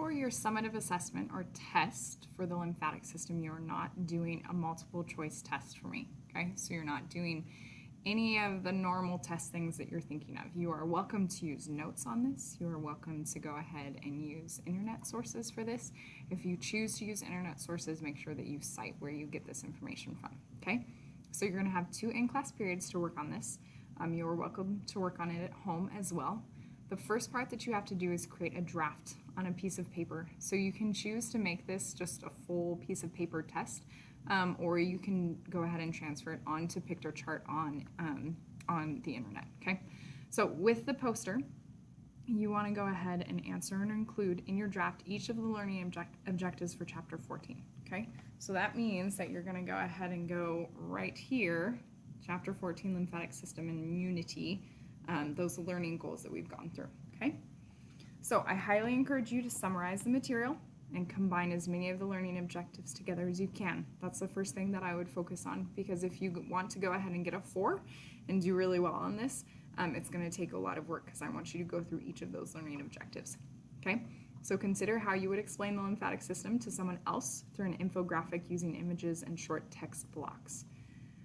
for your summative assessment or test for the lymphatic system, you're not doing a multiple choice test for me, okay? So you're not doing any of the normal test things that you're thinking of. You are welcome to use notes on this. You are welcome to go ahead and use internet sources for this. If you choose to use internet sources, make sure that you cite where you get this information from, okay? So you're gonna have 2 in-class periods to work on this. You're welcome to work on it at home as well. The first part that you have to do is create a draft on a piece of paper. So you can choose to make this just a full piece of paper test, or you can go ahead and transfer it onto Pictochart on the internet, okay? So with the poster, you want to go ahead and answer and include in your draft each of the learning objectives for chapter 14, okay? So that means that you're going to go ahead and go right here, chapter 14, lymphatic system and immunity, those learning goals that we've gone through, okay? So I highly encourage you to summarize the material and combine as many of the learning objectives together as you can. That's the first thing that I would focus on, because if you want to go ahead and get a 4 and do really well on this, it's going to take a lot of work because I want you to go through each of those learning objectives, okay? So consider how you would explain the lymphatic system to someone else through an infographic using images and short text blocks.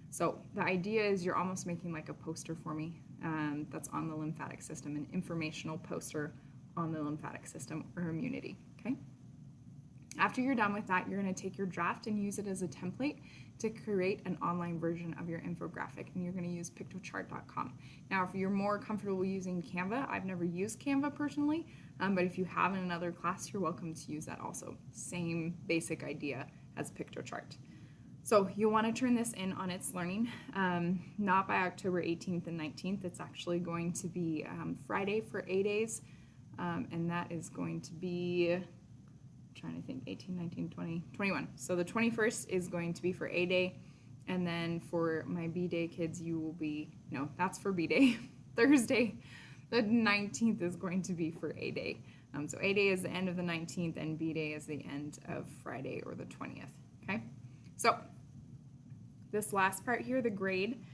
So the idea is you're almost making like a poster for me that's on the lymphatic system, an informational poster on the lymphatic system or immunity, okay? After you're done with that, you're going to take your draft and use it as a template to create an online version of your infographic, and you're going to use pictochart.com. Now, if you're more comfortable using Canva, I've never used Canva personally, but if you have in another class, you're welcome to use that also. Same basic idea as Pictochart. So you'll want to turn this in on its learning, not by October 18th and 19th. It's actually going to be Friday for A days, and that is going to be, trying to think, 18, 19, 20, 21. So the 21st is going to be for A day, and then for my B day kids, you will be, no, that's for B day, Thursday. The 19th is going to be for A day. So A day is the end of the 19th, and B day is the end of Friday or the 20th, okay? So this last part here, the grade,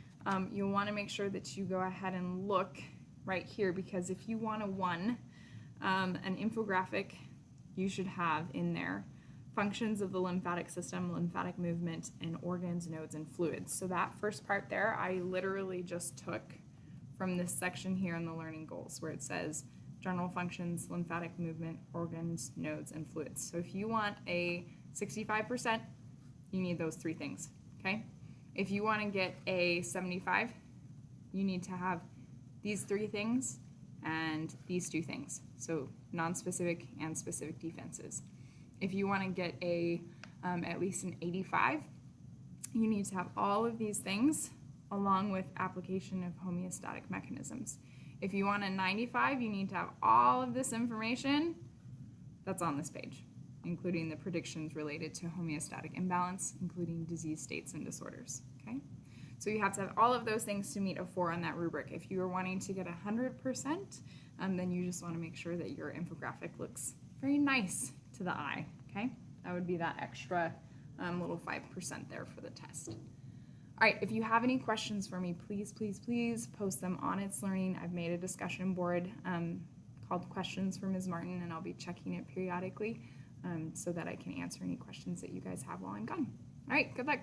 you'll want to make sure that you go ahead and look right here, because if you want a 1, an infographic, you should have in there functions of the lymphatic system, lymphatic movement, and organs, nodes, and fluids. So that first part there, I literally just took from this section here in the learning goals where it says general functions, lymphatic movement, organs, nodes, and fluids. So if you want a 65%, you need those 3 things, okay? If you want to get a 75, you need to have these 3 things and these 2 things, so non-specific and specific defenses. If you want to get a at least an 85, you need to have all of these things along with application of homeostatic mechanisms. If you want a 95, you need to have all of this information that's on this page, including the predictions related to homeostatic imbalance, including disease states and disorders, okay? So you have to have all of those things to meet a 4 on that rubric. If you are wanting to get 100%, then you just want to make sure that your infographic looks very nice to the eye, okay? That would be that extra little 5% there for the test. All right, if you have any questions for me, please, please, please post them on It's Learning. I've made a discussion board called Questions for Ms. Martin, and I'll be checking it periodically so that I can answer any questions that you guys have while I'm gone. All right, good luck.